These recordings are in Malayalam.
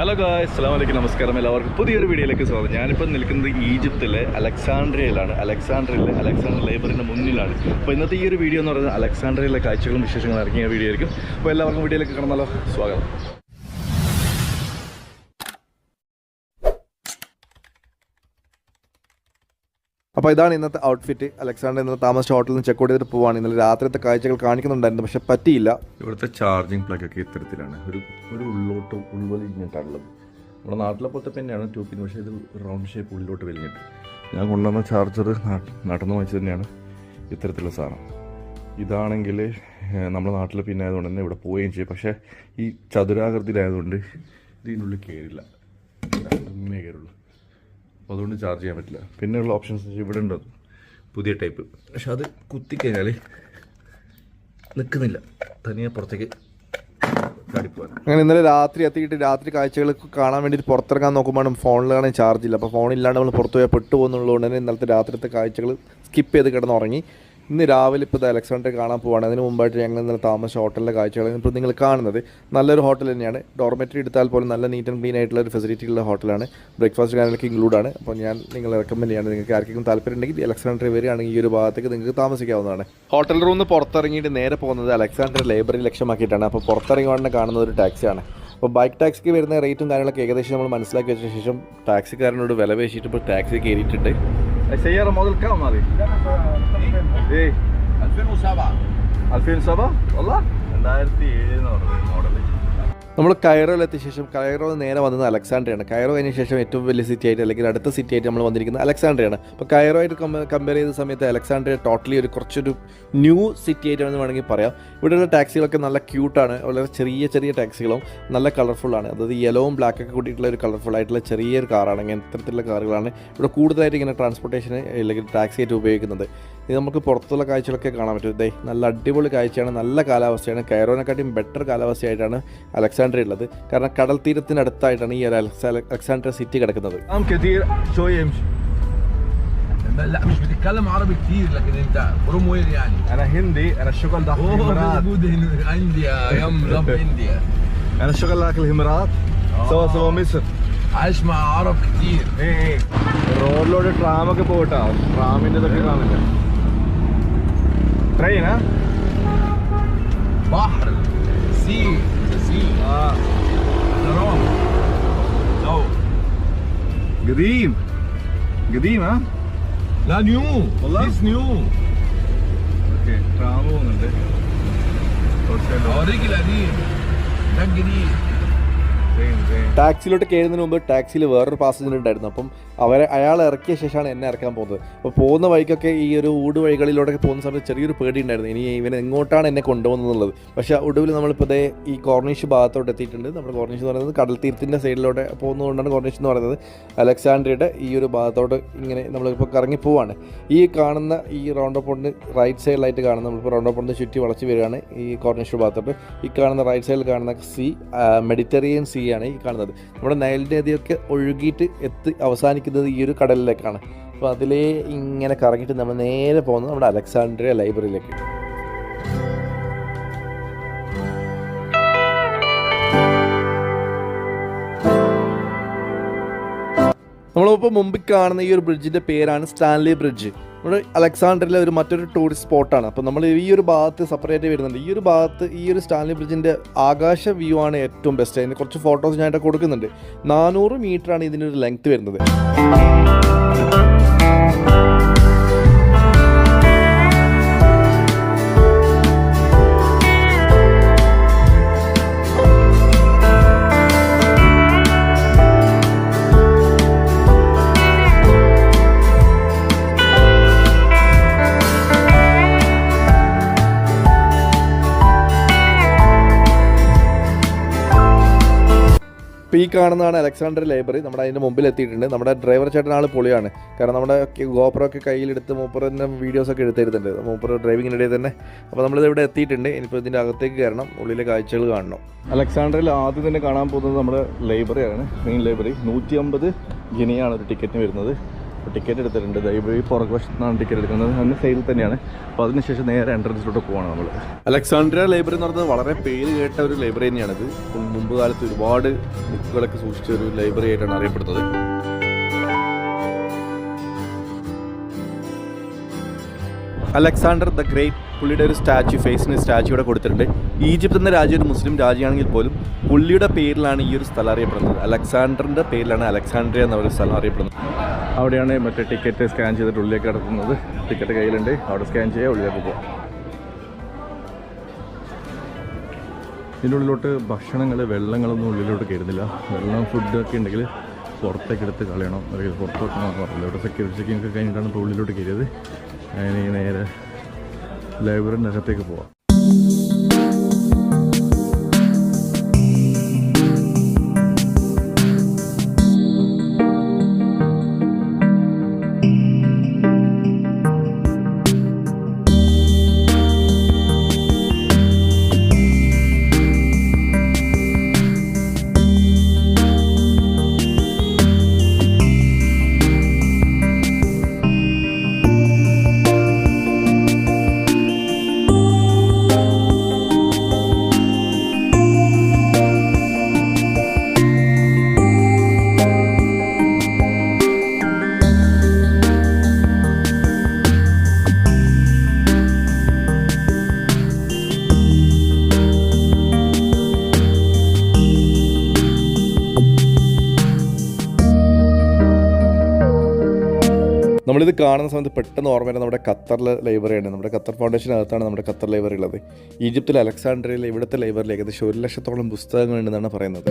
ഹലോ ഗായ്സ്, അസ്സലാമു അലൈക്കും, നമസ്കാരം. എല്ലാവർക്കും പുതിയൊരു വീഡിയോയിലേക്ക് സ്വാഗതം. ഞാനിപ്പോൾ നിൽക്കുന്നത് ഈജിപ്തിലെ അലക്സാണ്ട്രിയയിലാണ്. അലക്സാണ്ടർ ലൈബ്രറിൻ്റെ മുന്നിലാണ്. അപ്പോൾ ഇന്നത്തെ ഈ ഒരു വീഡിയോ എന്ന് പറയുന്നത് അലക്സാണ്ട്രിയയിലെ കാഴ്ചകളും വിശേഷങ്ങളും ഇറങ്ങിയ വീഡിയോ ആയിരിക്കും. അപ്പോൾ എല്ലാവർക്കും വീഡിയോയിലേക്ക് കടന്നാലോ. സ്വാഗതം. അപ്പോൾ ഇതാണ് ഇന്നത്തെ ഔട്ട്ഫിറ്റ്. അലക്സാണ്ടർ ഇന്നത്തെ താമസിച്ച ഹോട്ടലിൽ നിന്ന് ചെക്ക് ഔട്ട് ചെയ്തിട്ട് പോവാണ്. ഇന്നലെ രാത്രിത്തെ കാഴ്ചകൾ കാണിക്കുന്നുണ്ടായിരുന്നു, പക്ഷെ പറ്റിയില്ല. ഇവിടുത്തെ ചാർജിങ് പ്ലഗൊക്കെ ഇത്തരത്തിലാണ്, ഒരു ഉൾവലിഞ്ഞിട്ടാണുള്ളത്. നമ്മുടെ നാട്ടിലെ പോലത്തെ തന്നെയാണ് ട്യൂബിന്, പക്ഷേ ഇത് റൗണ്ട് ഷേപ്പ് ഉള്ളിലോട്ട് വലിഞ്ഞിട്ട്. ഞാൻ കൊണ്ടുവന്ന ചാർജർ നാട്ടിൽ നിന്ന് വാങ്ങിച്ചത് തന്നെയാണ് ഇത്തരത്തിലുള്ള സാധനം. ഇതാണെങ്കിൽ നമ്മുടെ നാട്ടിൽ പിന്നെ ആയതുകൊണ്ട് തന്നെ ഇവിടെ പോവുകയും ചെയ്യും, പക്ഷേ ഈ ചതുരാകൃതിയിലായതുകൊണ്ട് ഇതിനുള്ളിൽ കയറില്ല, ഇങ്ങനെ കയറുള്ളൂ. അപ്പോൾ അതുകൊണ്ട് ചാർജ് ചെയ്യാൻ പറ്റില്ല. പിന്നെയുള്ള ഓപ്ഷൻസ് ഇവിടെ ഉണ്ട്, പുതിയ ടൈപ്പ്, പക്ഷെ അത് കുത്തിക്കഴിഞ്ഞാൽ നിൽക്കുന്നില്ല, തനിയെ പുറത്തേക്ക് ചാടിപ്പോകാൻ. അങ്ങനെ ഇന്നലെ രാത്രി എത്തിയിട്ട് രാത്രി കാഴ്ചകൾ കാണാൻ വേണ്ടിയിട്ട് പുറത്തിറങ്ങാൻ നോക്കുമ്പോഴും ഫോണിലാണ് ചാർജ് ഇല്ല. അപ്പോൾ ഫോണില്ലാണ്ട് നമ്മൾ പുറത്ത് പോയാൽ പെട്ടുപോകുന്നുള്ളതുകൊണ്ട് തന്നെ ഇന്നലത്തെ രാത്രിത്തെ കാഴ്ചകൾ സ്കിപ്പ് ചെയ്ത് കിടന്നുറങ്ങി. ഇന്ന് രാവിലെ ഇപ്പോൾ അലക്സാണ്ടർ കാണാൻ പോവാണ്. അതിന് മുമ്പായിട്ട് ഞങ്ങൾ ഇന്നലെ താമസിച്ച ഹോട്ടലിലെ കാഴ്ചകൾ ഇപ്പോൾ നിങ്ങൾ കാണുന്നത്. നല്ലൊരു ഹോട്ടൽ തന്നെയാണ്. ഡോർമെറ്ററി എടുത്താൽ പോലും നല്ല നീറ്റ് ആൻഡ് ക്ലീൻ ആയിട്ടുള്ള ഒരു ഫെസിലിറ്റിയുള്ള ഹോട്ടലാണ്. ബ്രേക്ക്ഫാസ്റ്റ് കാര്യങ്ങളൊക്കെ ഇൻക്ലൂഡാണ്. അപ്പോൾ ഞാൻ നിങ്ങളെ റെക്കമെൻഡ് ചെയ്യാണ്. നിങ്ങൾക്ക് ആർക്കെങ്കിലും താല്പര്യം ഉണ്ടെങ്കിൽ അലക്സാണ്ടർ വരികയാണെങ്കിൽ ഈ ഒരു ഭാഗത്തേക്ക് നിങ്ങൾക്ക് താമസിക്കാവുന്നതാണ്. ഹോട്ടൽ റൂമിൽ നിന്ന് പുറത്തിറങ്ങിയിട്ട് നേരെ പോകുന്നത് അലക്സാണ്ടർ ലൈബ്രറി ലക്ഷ്യമാക്കിയിട്ടാണ്. അപ്പോൾ പുറത്തിറങ്ങി കാണുന്ന ഒരു ടാക്സിയാണ്. അപ്പോൾ ബൈക്ക് ടാക്സിക്ക് വരുന്ന റേറ്റും കാര്യങ്ങളൊക്കെ ഏകദേശം നമ്മൾ മനസ്സിലാക്കി വെച്ച ശേഷം ടാക്സിക്കാരനോട് വില പേശിയിട്ട് ഇപ്പോൾ ടാക്സി കയറിയിട്ടുണ്ട്. ايه 2007 والله 2007 മോഡൽ. നമ്മൾ കൈറോയിലെത്തിയ ശേഷം കൈറോയിൽ നേരെ വന്നത് അലക്സാണ്ട്രിയാണ്. കൈറോ അതിന് ശേഷം ഏറ്റവും വലിയ സിറ്റി ആയിട്ട് അല്ലെങ്കിൽ അടുത്ത സിറ്റി ആയിട്ട് നമ്മൾ വന്നിരിക്കുന്നത് അലക്സാണ്ട്രിയാണ്. അപ്പോൾ കൈറോ ആയിട്ട് കമ്പയർ ചെയ്ത സമയത്ത് അലക്സാണ്ട്രിയ ടോട്ടലി കുറച്ചൊരു ന്യൂ സിറ്റി ആയിട്ടാണെന്ന് വേണമെങ്കിൽ പറയാം. ഇവിടെയുള്ള ടാക്സികളൊക്കെ നല്ല ക്യൂട്ടാണ്, വളരെ ചെറിയ ടാക്സികളും നല്ല കളർഫുള്ളാണ്. അതായത് യെലോവും ബ്ലാക്കൊക്കെ കൂട്ടിയിട്ടുള്ള ഒരു കളർഫുൾ ആയിട്ടുള്ള ചെറിയൊരു കാറാണ്. ഇങ്ങനെ ഇത്തരത്തിലുള്ള കാറുകളാണ് ഇവിടെ കൂടുതലായിട്ട് ഇങ്ങനെ ട്രാൻസ്പോർട്ടേഷന് അല്ലെങ്കിൽ ടാക്സി ആയിട്ട് ഉപയോഗിക്കുന്നത്. ഇത് നമുക്ക് പുറത്തുള്ള കാഴ്ചകളൊക്കെ കാണാൻ പറ്റും. ഇതേ നല്ല അടിപൊളി കാഴ്ചയാണ്, നല്ല കാലാവസ്ഥയാണ്. കൈറോനെക്കാട്ടിയും ബെറ്റർ കാലാവസ്ഥയായിട്ടാണ് അലക്സാണ്ട്രിയ ഉള്ളത്. കാരണം കടൽ തീരത്തിനടുത്തായിട്ടാണ് ഈ അലക്സാണ്ട്രിയ സിറ്റി കിടക്കുന്നത്. لا مش بتتكلم عربي كتير لكن انت بروموير يعني. انا هندي، انا الشغل ده في الامارات. انديا يم لف انديا. انا الشغل ده في الامارات سوا مصر. عايش مع عرب كتير. ايه റോഡിലൂടെ ട്രാമൊക്കെ പോകട്ടാ, ട്രാമിന്റെ ഇതൊക്കെ കാണില്ല. ട്രെയിൻ بحر سي درام جو قديم ها. لا نيو والله بس نيو. اوكي ترام പോകുന്നുണ്ട്. اوريك القديم ده الجديد. ടാക്സിയിലോട്ട് കയറുന്നതിന് മുമ്പ് ടാക്സിയിൽ വേറൊരു പാസഞ്ചർ ഉണ്ടായിരുന്നു. അപ്പം അയാൾ ഇറക്കിയ ശേഷമാണ് എന്നെ ഇറക്കാൻ പോകുന്നത്. അപ്പോൾ പോകുന്ന വഴിക്കൊക്കെ ഈ ഒരു ഊട് വഴികളിലൂടെയൊക്കെ പോകുന്ന സമയത്ത് ചെറിയൊരു പേടി ഉണ്ടായിരുന്നു, ഇനി ഇവൻ എങ്ങോട്ടാണ് എന്നെ കൊണ്ടുപോകുന്നത്. പക്ഷേ ഒടുവിൽ നമ്മളിപ്പോൾ ഈ കോർണിഷ് ഭാഗത്തോട്ട് എത്തിയിട്ടുണ്ട്. നമ്മുടെ കോർണിഷ് എന്ന് പറയുന്നത് കടൽ തീരത്തിൻ്റെ സൈഡിലൂടെ പോകുന്നതുകൊണ്ടാണ് കോർണിഷ് എന്ന് പറയുന്നത്. അലക്സാണ്ട്രിയയുടെ ഈ ഒരു ഭാഗത്തോട്ട് ഇങ്ങനെ നമ്മളിപ്പോൾ കറങ്ങി പോവാണ്. ഈ കാണുന്ന ഈ റൗണ്ട് പോണ്ടിന് റൈറ്റ് സൈഡിലായിട്ട് കാണുന്ന നമ്മളിപ്പോൾ റൗണ്ട് പോണ്ടിന് ചുറ്റി വളച്ച് വരികയാണ് ഈ കോർണിഷ് ഭാഗത്തോട്ട്. ഈ കാണുന്ന റൈറ്റ് സൈഡിൽ കാണുന്ന സീ മെഡിറ്ററേനിയൻ സീ ആണ് ഈ കാണുന്നത്. നമ്മുടെ നൈൽ നദിയൊക്കെ ഒഴുകിയിട്ട് അവസാനിക്കുന്നത് ഈ ഒരു കടലിലേക്കാണ്. അപ്പോൾ അതിലേ ഇങ്ങനെ കറങ്ങിയിട്ട് നമ്മൾ നേരെ പോകുന്നത് നമ്മുടെ അലക്സാണ്ട്രിയ ലൈബ്രറിയിലേക്ക്. നമ്മളിപ്പോൾ മുമ്പിൽ കാണുന്ന ഈ ഒരു ബ്രിഡ്ജിൻ്റെ പേരാണ് സ്റ്റാൻലി ബ്രിഡ്ജ്. നമ്മുടെ അലക്സാണ്ട്രിയയിലെ മറ്റൊരു ടൂറിസ്റ്റ് സ്പോട്ടാണ്. അപ്പോൾ നമ്മൾ ഈ ഒരു ഭാഗത്ത് സെപ്പറേറ്റ് വരുന്നുണ്ട്. ഈ ഒരു ഭാഗത്ത് ഈ ഒരു സ്റ്റാൻലി ബ്രിഡ്ജിൻ്റെ ആകാശ വ്യൂ ആണ് ഏറ്റവും ബെസ്റ്റ്. അതിന് കുറച്ച് ഫോട്ടോസ് ഞാനായിട്ട് കൊടുക്കുന്നുണ്ട്. 400 മീറ്ററാണ് ഇതിനൊരു ലെങ്ത് വരുന്നത്. ഇപ്പോൾ ഈ കാണുന്നതാണ് അലക്സാണ്ട്രിയ ലൈബ്രറി. നമ്മുടെ അതിൻ്റെ മുമ്പിൽ എത്തിയിട്ടുണ്ട്. നമ്മുടെ ഡ്രൈവർ ചേട്ടൻ ആൾ പൊളിയാണ്. കാരണം നമ്മുടെ ഗോപ്രോ ഒക്കെ കയ്യിലെടുത്ത് മൂപ്പർ തന്നെ വീഡിയോസൊക്കെ എടുത്തിരുന്നുണ്ട്, മൂപ്പർ ഡ്രൈവിങ്ങിനിടയിൽ തന്നെ. അപ്പോൾ നമ്മളിത് ഇവിടെ എത്തിയിട്ടുണ്ട്. ഇനിയിപ്പോൾ ഇതിൻ്റെ അകത്തേക്ക് കയറണം, ഉള്ളിലെ കാഴ്ചകൾ കാണണം. അലക്സാണ്ട്രിയയിൽ ആദ്യം തന്നെ കാണാൻ പോകുന്നത് നമ്മുടെ ലൈബ്രറിയാണ്, മെയിൻ ലൈബ്രറി. 150 ഗിനിയാണ് ഒരു ടിക്കറ്റിന് വരുന്നത്. അപ്പോൾ ടിക്കറ്റ് എടുത്തിട്ടുണ്ട്. ഈ പുറകു വശത്താണ് ടിക്കറ്റ് എടുക്കുന്നത്. അതിന് സൈഡിൽ തന്നെയാണ്. അപ്പോൾ അതിനുശേഷം നേരെ എൻട്രൻസിലോട്ട് പോകണം നമ്മൾ. അലക്സാണ്ട്രിയ ലൈബ്രറി എന്ന് പറയുന്നത് വളരെ പേര് കേട്ട ഒരു ലൈബ്രറി തന്നെയാണിത്. മുമ്പ് കാലത്ത് ഒരുപാട് ബുക്കുകളൊക്കെ സൂക്ഷിച്ച ഒരു ലൈബ്രറി ആയിട്ടാണ് അറിയപ്പെടുന്നത്. അലക്സാണ്ടർ ദ ഗ്രേറ്റ്, പുള്ളിയുടെ ഒരു ഫേസിന് സ്റ്റാച്യു ഇവിടെ കൊടുത്തിട്ടുണ്ട്. ഈജിപ്ത് എന്ന രാജ്യം ഒരു മുസ്ലിം രാജ്യമാണെങ്കിൽ പോലും പുള്ളിയുടെ പേരിലാണ് ഈ ഒരു സ്ഥലം അറിയപ്പെടുന്നത്. അലക്സാണ്ടറിൻ്റെ പേരിലാണ് അലക്സാണ്ട്രിയ എന്ന ഒരു സ്ഥലം അറിയപ്പെടുന്നത്. അവിടെയാണ് മറ്റേ ടിക്കറ്റ് സ്കാൻ ചെയ്തിട്ട് ഉള്ളിലേക്ക് കിടക്കുന്നത്. ടിക്കറ്റ് കയ്യിലുണ്ട്, അവിടെ സ്കാൻ ചെയ്യുക, ഉള്ളിലേക്ക് പോകാം. ഇതിൻ്റെ ഉള്ളിലോട്ട് ഭക്ഷണങ്ങൾ, വെള്ളങ്ങളൊന്നും ഉള്ളിലോട്ട് കയറുന്നില്ല. വെള്ളം, ഫുഡൊക്കെ ഉണ്ടെങ്കിൽ പുറത്തേക്ക് എടുത്ത് കളയണം, അല്ലെങ്കിൽ പുറത്ത് വെക്കണമെന്ന് പറഞ്ഞില്ല. ഇവിടെ സെക്യൂരിറ്റി ചെക്കിംഗ് ഒക്കെ കഴിഞ്ഞിട്ടാണ് ഇപ്പോൾ ഉള്ളിലോട്ട് കയറിയത്. അതിന് നേരെ ലൈബ്രറിൻ്റെ അകത്തേക്ക് പോവാം. നമ്മളിത് കാണുന്ന സമയത്ത് പെട്ടെന്ന് ഓർമ്മ വരുന്നത് നമ്മുടെ ഖത്തറിലെ ലൈബ്രറിയാണ്. നമ്മുടെ ഖത്തർ ഫൗണ്ടേഷനകത്താണ് നമ്മുടെ ഖത്തർ ലൈബ്രറി ഉള്ളത്. ഈജിപ്തിലെ അലക്സാണ്ട്രിയയിൽ ഇവിടുത്തെ ലൈബ്രറിയിൽ ഏകദേശം 100,000 പുസ്തകങ്ങളുണ്ടെന്നാണ് പറയുന്നത്.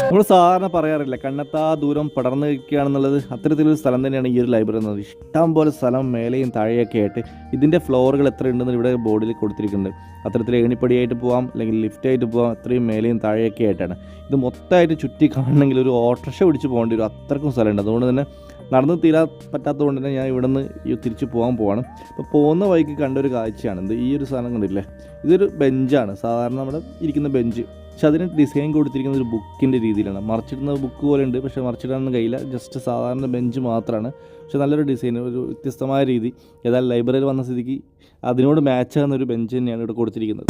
നമ്മൾ സാധാരണ പറയാറില്ല കണ്ണെത്താ ദൂരം പടർന്നു നിൽക്കുകയാണെന്നുള്ളത്. അത്തരത്തിലൊരു സ്ഥലം തന്നെയാണ് ഈ ഒരു ലൈബ്രറി എന്നത്. ഇഷ്ടം പോലെ സ്ഥലം മേലെയും താഴെയൊക്കെ ആയിട്ട് ഇതിൻ്റെ ഫ്ലോറുകൾ എത്ര ഉണ്ടെന്ന് ഇവിടെ ബോർഡിൽ കൊടുത്തിരിക്കുന്നുണ്ട്. അത്തരത്തിൽ ഏണിപ്പടിയായിട്ട് പോകാം, അല്ലെങ്കിൽ ലിഫ്റ്റായിട്ട് പോകാം. അത്രയും മേലെയും താഴെയൊക്കെ ആയിട്ടാണ്. ഇത് മൊത്തമായിട്ട് ചുറ്റി കാണണമെങ്കിൽ ഒരു ഓട്ടോറിക്ഷ പിടിച്ച് പോകേണ്ടി വരും, അത്രക്കും സ്ഥലമുണ്ട്. അതുകൊണ്ട് തന്നെ നടന്ന് തീരാൻ പറ്റാത്തതുകൊണ്ട് തന്നെ ഞാൻ ഇവിടെ നിന്ന് തിരിച്ച് പോകാൻ പോവാണ്. അപ്പോൾ പോകുന്ന വഴിക്ക് കണ്ടൊരു കാഴ്ചയാണ് ഇത്. ഈ ഒരു സാധനം കണ്ടില്ലേ, ഇതൊരു ബെഞ്ചാണ്, സാധാരണ നമ്മുടെ ഇരിക്കുന്ന ബെഞ്ച്. പക്ഷെ അതിന് ഡിസൈൻ കൊടുത്തിരിക്കുന്ന ഒരു ബുക്കിൻ്റെ രീതിയിലാണ്. മറിച്ചിടുന്ന ബുക്ക് പോലെ ഉണ്ട്, പക്ഷേ മറിച്ചിടാനൊന്നും കഴിയില്ല. ജസ്റ്റ് സാധാരണ ബെഞ്ച് മാത്രമാണ്. പക്ഷെ നല്ലൊരു ഡിസൈൻ, ഒരു വ്യത്യസ്തമായ രീതി. ഏതായാലും ലൈബ്രറിയിൽ വന്ന സ്ഥിതിക്ക് അതിനോട് മാച്ചാകുന്ന ഒരു ബെഞ്ച് തന്നെയാണ് ഇവിടെ കൊടുത്തിരിക്കുന്നത്.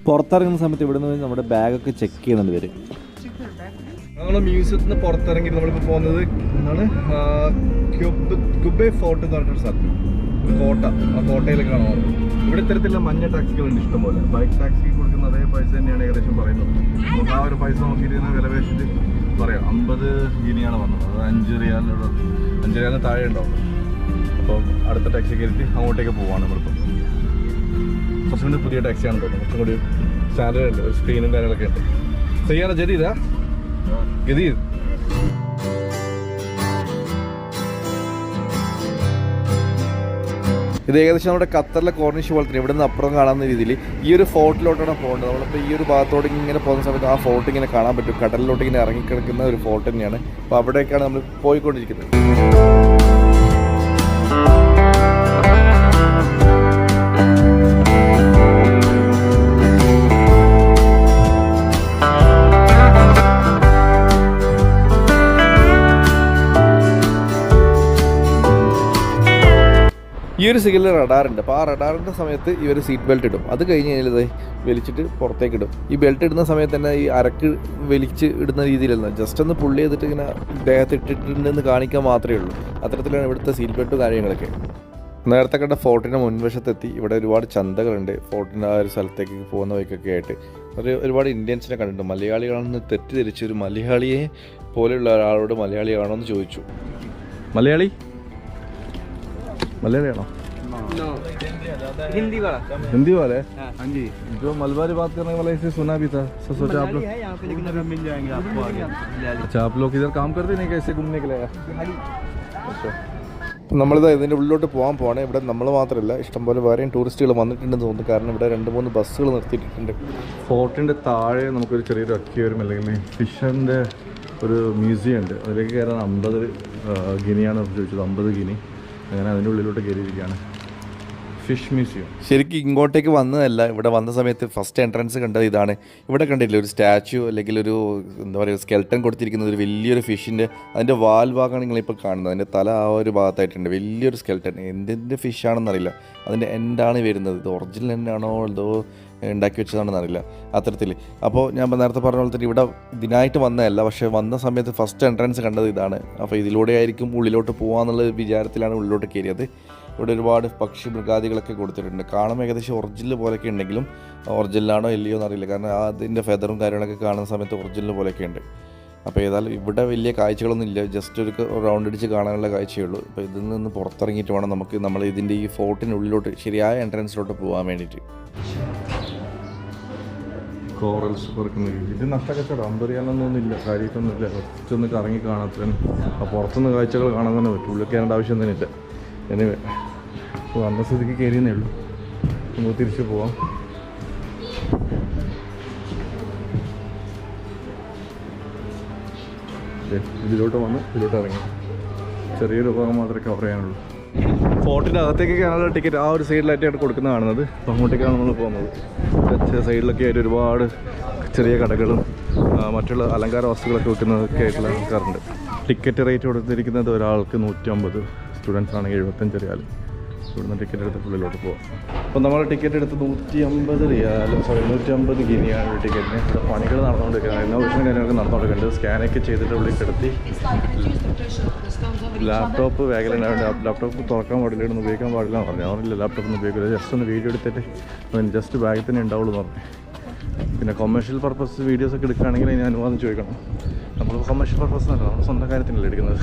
പുറത്തിറങ്ങുന്ന സമയത്ത് ഇവിടെ നിന്ന് നമ്മുടെ ബാഗൊക്കെ ചെക്ക് ചെയ്യുന്നുണ്ട് ഇവർ. നമ്മൾ മ്യൂസിയത്തിൽ നിന്ന് പുറത്തിറങ്ങി നമ്മളിപ്പോൾ പോകുന്നത് എന്താണ് കുബെ ഫോർട്ട് എന്ന് പറഞ്ഞൊരു സ്ഥലത്ത്, ഒരു കോട്ട. ആ കോട്ടയിലേക്കാണ് പോകുന്നത്. ഇവിടെ ഇത്തരത്തിലുള്ള മഞ്ഞ ടാക്സികളുണ്ട് ഇഷ്ടംപോലെ. ബൈക്ക് ടാക്സി കൊടുക്കുന്ന അതേ പൈസ തന്നെയാണ് ഏകദേശം പറയുന്നത്. നമുക്ക് ആ ഒരു പൈസ നോക്കിയിരുന്ന വില വെച്ചിട്ട് പറയാം. 50 ഗിനിയാണ് വന്നത്. അത് 5 റിയാലിന് താഴെ ഉണ്ടാവും. അപ്പം അടുത്ത ടാക്സി കയറിയിട്ട് അങ്ങോട്ടേക്ക് പോവാണ് നമ്മളിപ്പോൾ. കുറച്ചും കൂടി പുതിയ ടാക്സിയാണ് തോന്നുന്നത്. കുറച്ചും കൂടി സ്റ്റാൻഡേർഡ് ഉണ്ട്, ഒരു സ്ക്രീനും കാര്യങ്ങളൊക്കെ ഉണ്ട്. ചെയ്യാനോ ജദീദാ ജദീദ്. ഇത് ഏകദേശം നമ്മുടെ ഖത്തറിലെ കോർണിഷ് പോലെ തന്നെ ഇവിടെ നിന്ന് അപ്പുറം കാണാവുന്ന രീതിയിൽ ഈ ഒരു ഫോർട്ടിലോട്ടാണ് പോകേണ്ടത്. നമ്മളിപ്പോൾ ഈ ഒരു ഭാഗത്തോട്ട് ഇങ്ങനെ പോകുന്ന സമയത്ത് ആ ഫോർട്ട് ഇങ്ങനെ കാണാൻ പറ്റും. കടലിലോട്ട് ഇങ്ങനെ ഇറങ്ങിക്കിടക്കുന്ന ഒരു ഫോർട്ട് തന്നെയാണ്. അപ്പോൾ അവിടേക്കാണ് നമ്മൾ പോയിക്കൊണ്ടിരിക്കുന്നത്. ഈ ഒരു സിഗ്നലിൽ റഡാറുണ്ട്. അപ്പോൾ ആ റഡാറിൻ്റെ സമയത്ത് ഇവർ സീറ്റ് ബെൽറ്റ് ഇടും. അത് കഴിഞ്ഞ് കഴിഞ്ഞാൽ ഇത് വലിച്ചിട്ട് പുറത്തേക്ക് ഇടും. ഈ ബെൽറ്റ് ഇടുന്ന സമയത്ത് തന്നെ ഈ അരക്ക് വലിച്ച് ഇടുന്ന രീതിയിലല്ല, ജസ്റ്റ് ഒന്ന് പുള്ളി ചെയ്തിട്ട് ഇങ്ങനെ ദേഹത്ത് ഇട്ടിട്ടുണ്ടെന്ന് കാണിക്കാൻ മാത്രമേ ഉള്ളൂ. അത്തരത്തിലാണ് ഇവിടുത്തെ സീറ്റ് ബെൽറ്റും കാര്യങ്ങളൊക്കെ. നേരത്തെ കണ്ട ഫോർട്ടിൻ്റെ മുൻവശത്തെത്തി. ഇവിടെ ഒരുപാട് ചന്തകളുണ്ട് ഫോർട്ടിൻ്റെ ആ ഒരു സ്ഥലത്തേക്ക് പോകുന്ന വഴിക്കൊക്കെ ആയിട്ട്. ഒരുപാട് ഇന്ത്യൻസിനെ കണ്ടിട്ടുണ്ട്. മലയാളികളാണെന്ന് തെറ്റിദ്ധരിച്ച് ഒരു മലയാളിയെ പോലെയുള്ള ഒരാളോട് മലയാളിയാണോ എന്ന് ചോദിച്ചു. മലയാളിയാണോ? हिंदी वाला हिंदी वाले? हाँ जी, जो मलबारी बात करने वाला इसे सुना भी था, सोचा आप लोग है यहाँ पे, लेकिन अभी मिल जाएंगे आपको आगे। अच्छा, आप लोग इधर काम करते नहीं, कैसे घूमने के लिए? अच्छा, നമ്മളിത് ഇതിൻ്റെ ഉള്ളിലോട്ട് പോകാൻ പോകണേ. ഇവിടെ നമ്മൾ മാത്രമല്ല, ഇഷ്ടംപോലെ വേറെയും ടൂറിസ്റ്റുകൾ വന്നിട്ടുണ്ടെന്ന് തോന്നുന്നു. കാരണം ഇവിടെ 2-3 ബസ്സുകൾ നിർത്തിയിട്ടുണ്ട്. ഫോർട്ടിൻ്റെ താഴെ നമുക്കൊരു ചെറിയൊരു അക്വേറിയം അല്ലെങ്കിൽ ഫിഷറിൻ്റെ ഒരു മ്യൂസിയം ഉണ്ട്. അതിലേക്ക് കയറാൻ 50 ഗിനിയാണ് ചോദിച്ചത്. 50 ഗിനി. അങ്ങനെ അതിൻ്റെ ഉള്ളിലോട്ട് കയറിയിരിക്കുകയാണ്. Fish museum. ശരിക്കും ഇങ്ങോട്ടേക്ക് വന്നതല്ല. ഇവിടെ വന്ന സമയത്ത് ഫസ്റ്റ് എൻട്രൻസ് കണ്ടത് ഇതാണ്. ഇവിടെ കണ്ടില്ലേ ഒരു സ്റ്റാച്യു അല്ലെങ്കിൽ ഒരു എന്താ പറയുക സ്കെൽട്ടൻ കൊടുത്തിരിക്കുന്നത് ഒരു വലിയൊരു ഫിഷിൻ്റെ അതിൻ്റെ വാൽ ഭാഗമാണ് നിങ്ങളിപ്പോൾ കാണുന്നത്. അതിൻ്റെ തല ആ ഒരു ഭാഗത്തായിട്ടുണ്ട്. വലിയൊരു സ്കെൽട്ടൻ. എന്തിൻ്റെ ഫിഷാണെന്നറിയില്ല. അതിൻ്റെ എൻഡാണ് വരുന്നത്. ഇത് ഒറിജിനൽ എൻഡാണോ എന്തോ ഉണ്ടാക്കി വെച്ചതാണെന്ന് അറിയില്ല അത്തരത്തിൽ. അപ്പോൾ ഞാൻ നേരത്തെ പറഞ്ഞ പോലെ തന്നെ ഇവിടെ ഇതിനായിട്ട് വന്നതല്ല. പക്ഷേ വന്ന സമയത്ത് ഫസ്റ്റ് എൻട്രൻസ് കണ്ടത് ഇതാണ്. അപ്പോൾ ഇതിലൂടെ ആയിരിക്കും ഉള്ളിലോട്ട് പോകാമെന്നുള്ള വിചാരത്തിലാണ് ഉള്ളിലോട്ട് കയറിയത്. ഇവിടെ ഒരുപാട് പക്ഷി മൃഗാദികളൊക്കെ കൊടുത്തിട്ടുണ്ട്. കാണാൻ ഏകദേശം ഒറിജിനൽ പോലെയൊക്കെ ഉണ്ടെങ്കിലും ഒറിജിനലാണോ ഇല്ലയോ എന്നറിയില്ല. കാരണം അതിൻ്റെ ഫെദറും കാര്യങ്ങളൊക്കെ കാണുന്ന സമയത്ത് ഒറിജിനൽ പോലെയൊക്കെ ഉണ്ട്. അപ്പോൾ ഏതായാലും ഇവിടെ വലിയ കാഴ്ചകളൊന്നും ഇല്ല. ജസ്റ്റ് ഒരു റൗണ്ട് അടിച്ച് കാണാനുള്ള കാഴ്ചയുള്ളൂ. അപ്പോൾ ഇതിൽ നിന്ന് പുറത്തിറങ്ങിയിട്ട് വേണം നമുക്ക് നമ്മൾ ഇതിൻ്റെ ഈ ഫോർട്ടിനുള്ളിലോട്ട് ശരിയായ എൻട്രൻസിലോട്ട് പോകാൻ വേണ്ടിയിട്ട്. കോറൽസ് പറക്കുന്നത് ഇത് നഷ്ടക്കച്ചവടം. അമ്പറിയാനൊന്നുമില്ല, കാര്യമായിട്ടൊന്നുമില്ല. കുറച്ചൊന്ന് കറങ്ങി കാണാത്ത പുറത്തുനിന്ന് കാഴ്ചകൾ കാണാൻ തന്നെ പറ്റും. ഉള്ളിൽ കയറേണ്ട ആവശ്യം തന്നെ ഇല്ല. എനിവേ വന്ന സ്ഥിതിക്ക് കയറിയെന്നേ ഉള്ളൂ. നമുക്ക് തിരിച്ച് പോവാം. ഇതിലോട്ട് വന്ന് ഇതിലോട്ട് ഇറങ്ങി ചെറിയൊരു ഭാഗം മാത്രമേ കവർ ചെയ്യാനുള്ളൂ. ഫോർട്ടിൻ്റെ അകത്തേക്ക് കയറാനുള്ള ടിക്കറ്റ് ആ ഒരു സൈഡിലായിട്ടാണ് കൊടുക്കുന്നത് കാണുന്നത്. അപ്പോൾ അങ്ങോട്ടേക്കാണ് നമ്മൾ പോകുന്നത്. സൈഡിലൊക്കെ ആയിട്ട് ഒരുപാട് ചെറിയ കടകളും മറ്റുള്ള അലങ്കാര വസ്തുക്കളൊക്കെ വെക്കുന്നതൊക്കെ ആയിട്ടുള്ള ആൾക്കാരുണ്ട്. ടിക്കറ്റ് റേറ്റ് കൊടുത്തിരിക്കുന്നത് ഒരാൾക്ക് 150, സ്റ്റുഡൻസ് ആണെങ്കിൽ 75 റിയാൽ. ഇവിടുന്ന് ടിക്കറ്റ് എടുത്ത് ഉള്ളിലോട്ട് പോകാം. അപ്പോൾ നമ്മൾ ടിക്കറ്റ് എടുത്ത് 150 ഗിനിയാണ് ടിക്കറ്റിന്. ഇവിടെ പണികൾ നടന്നുകൊണ്ടിരിക്കുന്നത്, ഇന്നോവേഷൻ കാര്യങ്ങളൊക്കെ നടന്നുകൊണ്ടിരിക്കുന്നുണ്ട്. സ്കാനൊക്കെ ചെയ്തിട്ട് ഉള്ളിൽ കിടത്തി. ലാപ്ടോപ്പ് ബാഗിലുണ്ടായിട്ട് ലാപ്ടോപ്പ് തുറക്കാൻ പാടില്ല, ഇവിടുന്ന് ഉപയോഗിക്കാൻ പാടില്ല എന്ന് പറഞ്ഞു. അവരില്ല ലാപ്ടോപ്പൊന്നും ഉപയോഗിക്കില്ല, ജസ്റ്റ് ഒന്ന് വീഡിയോ എടുത്തിട്ട് ജസ്റ്റ് ബാഗിൽ തന്നെ ഉണ്ടാവുള്ളൂ എന്ന് പറഞ്ഞു. പിന്നെ കൊമേഴ്ഷ്യൽ പർപ്പസ് വീഡിയോസൊക്കെ എടുക്കുകയാണെങ്കിൽ അതിന് അനുവാദം ചോദിക്കണം. നമ്മൾ കൊമേഴ്ഷ്യൽ പർപ്പസ് എന്നല്ല, നമ്മൾ സ്വന്തം കാര്യത്തിനല്ല എടുക്കുന്നത്.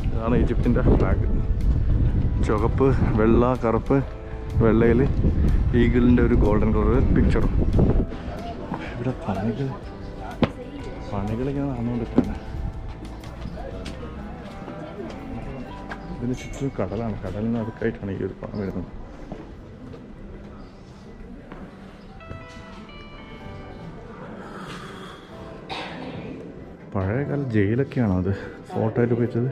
ഇതാണ് ഈജിപ്തിൻ്റെ ഫ്ലാഗ്. ചുവപ്പ്, വെള്ള, കറുപ്പ്, വെള്ളയിൽ ഈഗിളിൻ്റെ ഒരു ഗോൾഡൻ കളർ പിക്ചറും. ഇവിടെ പണികളിങ്ങനെ നടന്നുകൊണ്ടിരിക്കുകയാണ്. ഇതിന് ചുറ്റും കടലാണ്. കടലിന് അടുക്കായിട്ടാണ് ഈ ഒരു പണം വരുന്നത്. പഴയകാല ജയിലൊക്കെയാണോ അത് ഫോട്ടോ ആയിട്ട് വെച്ചത്?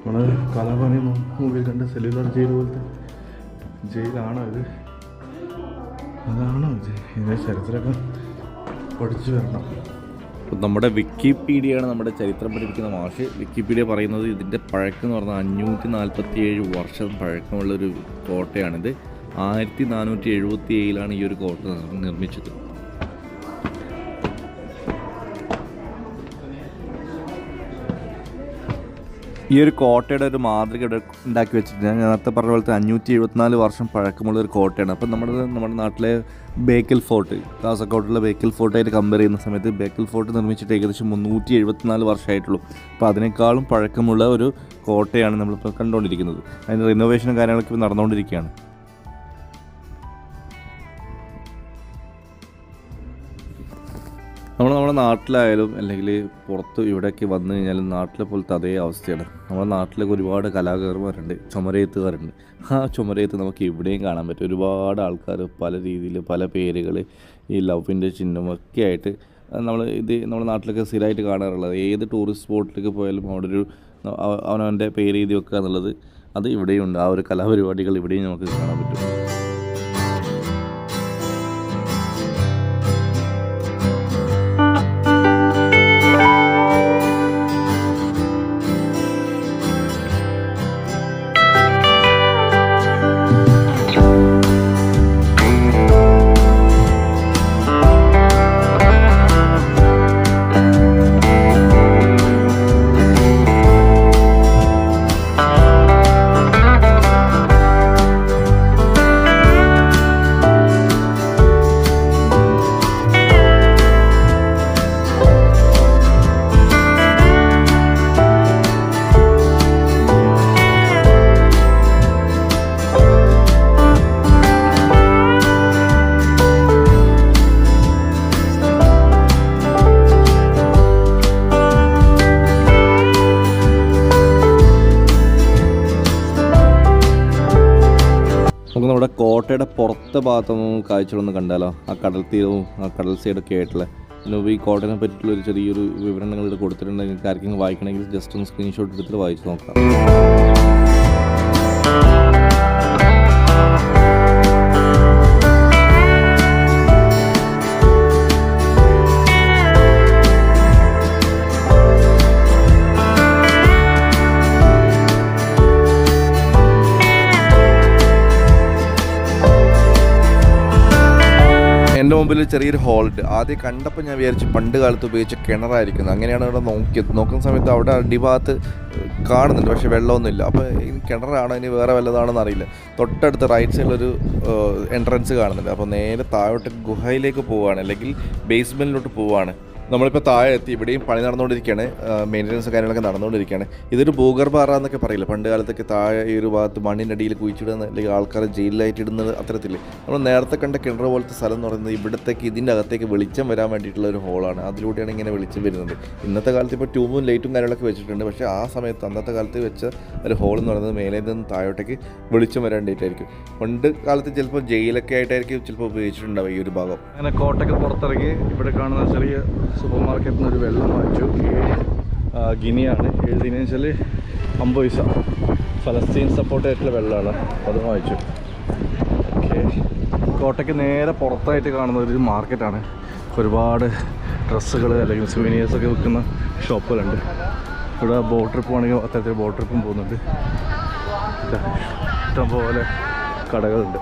നമ്മൾ കലാപാനി മൂവിയിൽ കണ്ട സെല്ലുലാർ ജയിൽ പോലത്തെ ജയിലാണോ ഇത്? അതാണോ ഇത്? ഇതിൻ്റെ ചരിത്രമൊക്കെ പഠിച്ചു വരണം. നമ്മുടെ വിക്കിപീഡിയയാണ് നമ്മുടെ ചരിത്രം പഠിപ്പിക്കുന്ന മാഷ്. വിക്കിപീഡിയ പറയുന്നത് ഇതിൻ്റെ പഴക്കം എന്ന് പറഞ്ഞാൽ 547 വർഷം പഴക്കമുള്ളൊരു കോട്ടയാണിത്. 1477 ഈ ഒരു കോട്ട നിർമ്മിച്ചത്. ഈ ഒരു കോട്ടയുടെ ഒരു മാതൃക ഇവിടെ ഉണ്ടാക്കി വെച്ചിട്ടുണ്ട്. ഞാൻ നേരത്തെ പറഞ്ഞ പോലത്തെ 574 വർഷം പഴക്കമുള്ള ഒരു കോട്ടയാണ്. അപ്പം നമ്മുടെ നാട്ടിലെ ബേക്കൽ ഫോർട്ട്, കാസർഗോഡുള്ള ബേക്കൽ ഫോർട്ടായിട്ട് കമ്പയർ ചെയ്യുന്ന സമയത്ത് ബേക്കൽ ഫോർട്ട് നിർമ്മിച്ചിട്ട് ഏകദേശം 374 വർഷമായിട്ടുള്ളൂ. അപ്പോൾ അതിനേക്കാളും പഴക്കമുള്ള ഒരു കോട്ടയാണ് നമ്മളിപ്പോൾ കണ്ടുകൊണ്ടിരിക്കുന്നത്. അതിൻ്റെ റിനോവേഷനും കാര്യങ്ങളൊക്കെ ഇപ്പോൾ നടന്നുകൊണ്ടിരിക്കുകയാണ്. നമ്മുടെ നാട്ടിലായാലും അല്ലെങ്കിൽ പുറത്ത് ഇവിടെയൊക്കെ വന്നു കഴിഞ്ഞാലും നാട്ടിലെ പോലത്തെ അതേ അവസ്ഥയാണ്. നമ്മുടെ നാട്ടിലൊക്കെ ഒരുപാട് കലാകാരന്മാരുണ്ട്, ചുമരെഴുത്തുകാരുണ്ട്. ആ ചുമരെഴുത്ത് നമുക്ക് ഇവിടെയും കാണാൻ പറ്റും. ഒരുപാട് ആൾക്കാർ പല രീതിയിൽ പല പേരുകൾ ഈ ലവിൻ്റെ ചിഹ്നമൊക്കെ ആയിട്ട് നമ്മുടെ നാട്ടിലൊക്കെ സ്ഥിരമായിട്ട് കാണാറുള്ളത്. ഏത് ടൂറിസ്റ്റ് സ്പോട്ടിലേക്ക് പോയാലും അവിടെ ഒരു അവനവൻ്റെ പേര് എഴുതി വെക്കുക എന്നുള്ളത് അത് ഇവിടെയും ഉണ്ട്. ആ ഒരു കലാപരിപാടികൾ ഇവിടെയും നമുക്ക് കാണാൻ പറ്റും. നമുക്ക് നമ്മുടെ കോട്ടയുടെ പുറത്തെ ഭാഗത്തൊന്നും കാഴ്ചകളൊന്നും കണ്ടാലോ, ആ കടൽ തീരവും ആ കടൽ സൈഡൊക്കെ ആയിട്ടുള്ള. പിന്നെ ഈ കോട്ടയെ പറ്റിയിട്ടുള്ള ഒരു ചെറിയൊരു വിവരണങ്ങൾ ഇവിടെ കൊടുത്തിട്ടുണ്ടെങ്കിൽ ആർക്കെങ്കിലും വായിക്കണമെങ്കിൽ ജസ്റ്റ് ഒന്ന് സ്ക്രീൻഷോട്ട് എടുത്തിട്ട് വായിച്ച് നോക്കാം. എൻ്റെ മുമ്പിൽ ചെറിയൊരു ഹോളുണ്ട്. ആദ്യം കണ്ടപ്പോൾ ഞാൻ വിചാരിച്ചു പണ്ട് കാലത്ത് ഉപയോഗിച്ച കിണറായിരിക്കുന്നത്. അങ്ങനെയാണ് അവിടെ നോക്കുന്ന സമയത്ത് അവിടെ അടിഭാഗത്ത് കാണുന്നുണ്ട്, പക്ഷേ വെള്ളമൊന്നുമില്ല. അപ്പോൾ ഈ കിണറാണോ ഇനി വേറെ വല്ലതാണെന്ന് അറിയില്ല. തൊട്ടടുത്ത് റൈറ്റ് സൈഡിലൊരു എൻട്രൻസ് കാണുന്നുണ്ട്. അപ്പോൾ നേരെ താഴോട്ട് ഗുഹയിലേക്ക് പോവുകയാണ്, അല്ലെങ്കിൽ ബേസ്മെൻറ്റിലോട്ട് പോവുകയാണ്. നമ്മളിപ്പോൾ താഴെ എത്തി. ഇവിടെയും പണി നടന്നുകൊണ്ടിരിക്കുകയാണ്, മെയിൻ്റനൻസ് കാര്യങ്ങളൊക്കെ നടന്നുകൊണ്ടിരിക്കുകയാണ്. ഇതൊരു ഭൂഗർഭ അറ എന്നൊക്കെ പറയില്ല. പണ്ട് കാലത്തൊക്കെ താഴെ ഈ ഒരു ഭാഗത്ത് മണ്ണിനടിയിൽ കുഴിച്ചിടുന്ന, അല്ലെങ്കിൽ ആൾക്കാരെ ജയിലിലായിട്ട് ഇടുന്നത് അത്തരത്തിൽ. നമ്മൾ നേരത്തെ കണ്ട കിണർ പോലത്തെ സ്ഥലം എന്ന് പറയുന്നത് ഇവിടത്തേക്ക് ഇതിൻ്റെ അകത്തേക്ക് വെളിച്ചം വരാൻ വേണ്ടിയിട്ടുള്ള ഒരു ഹോളാണ്. അതിലൂടെയാണ് ഇങ്ങനെ വെളിച്ചം വരുന്നത്. ഇന്നത്തെ കാലത്ത് ഇപ്പോൾ ട്യൂബും ലൈറ്റും കാര്യങ്ങളൊക്കെ വെച്ചിട്ടുണ്ട്, പക്ഷേ ആ സമയത്ത് അന്നത്തെ കാലത്ത് വെച്ച ഒരു ഹോൾ എന്ന് പറയുന്നത് മേലെ നിന്ന് താഴോട്ടേക്ക് വെളിച്ചം വരാൻ വേണ്ടിയിട്ടായിരിക്കും. പണ്ട് കാലത്ത് ചിലപ്പോൾ ജയിലൊക്കെ ആയിട്ടായിരിക്കും ചിലപ്പോൾ ഉപയോഗിച്ചിട്ടുണ്ടാവും ഈ ഒരു ഭാഗം. അങ്ങനെ കോട്ടയ്ക്ക് പുറത്തിറങ്ങി ഇവിടെ കാണുന്ന ചെറിയ സൂപ്പർ മാർക്കറ്റിൽ നിന്ന് ഒരു വെള്ളം വാങ്ങിച്ചു. 7 ഗിനിയാണ്. എഴുതിയെന്ന് വെച്ചാൽ 50 പൈസ. ഫലസ്തീൻ സപ്പോർട്ടായിട്ടുള്ള വെള്ളമാണ്, അത് വാങ്ങിച്ചു. ഓക്കെ, കോട്ടയ്ക്ക് നേരെ പുറത്തായിട്ട് കാണുന്ന ഒരു മാർക്കറ്റാണ്. ഒരുപാട് ഡ്രസ്സുകൾ അല്ലെങ്കിൽ സുവനീഴ്സൊക്കെ വിൽക്കുന്ന ഷോപ്പുകളുണ്ട്. ഇവിടെ ബോട്ട് ട്രിപ്പ് ആണെങ്കിൽ അത്തരത്തിൽ ബോട്ട് ട്രിപ്പും പോകുന്നുണ്ട്. ഇഷ്ടംപോലെ കടകളുണ്ട്.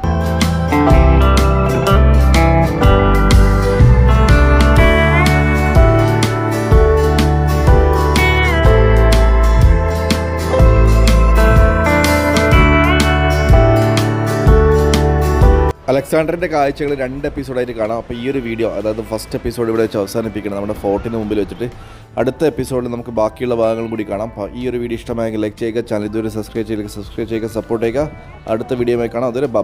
അലക്സാണ്ടറിൻ്റെ കാഴ്ചകൾ 2 എപ്പിസോഡായിട്ട് കാണാം. അപ്പോൾ ഈ ഒരു വീഡിയോ, അതായത് ഫസ്റ്റ് എപ്പിസോഡ് ഇവിടെ വെച്ച് അവസാനിപ്പിക്കണം, നമ്മുടെ ഫോർട്ടിന് മുമ്പിൽ വെച്ചിട്ട്. അടുത്ത എപ്പിസോഡിൽ നമുക്ക് ബാക്കിയുള്ള ഭാഗങ്ങളും കൂടി കാണാം. അപ്പോൾ ഈ ഒരു വീഡിയോ ഇഷ്ടമായെങ്കിൽ ലൈക്ക് ചെയ്യുക, ചാനൽ ഇതുവരെ സബ്സ്ക്രൈബ് ചെയ്യുക, സപ്പോർട്ട് ചെയ്യുക. അടുത്ത വീഡിയോയുമായി കാണാം. അതുവരെ ബൈ.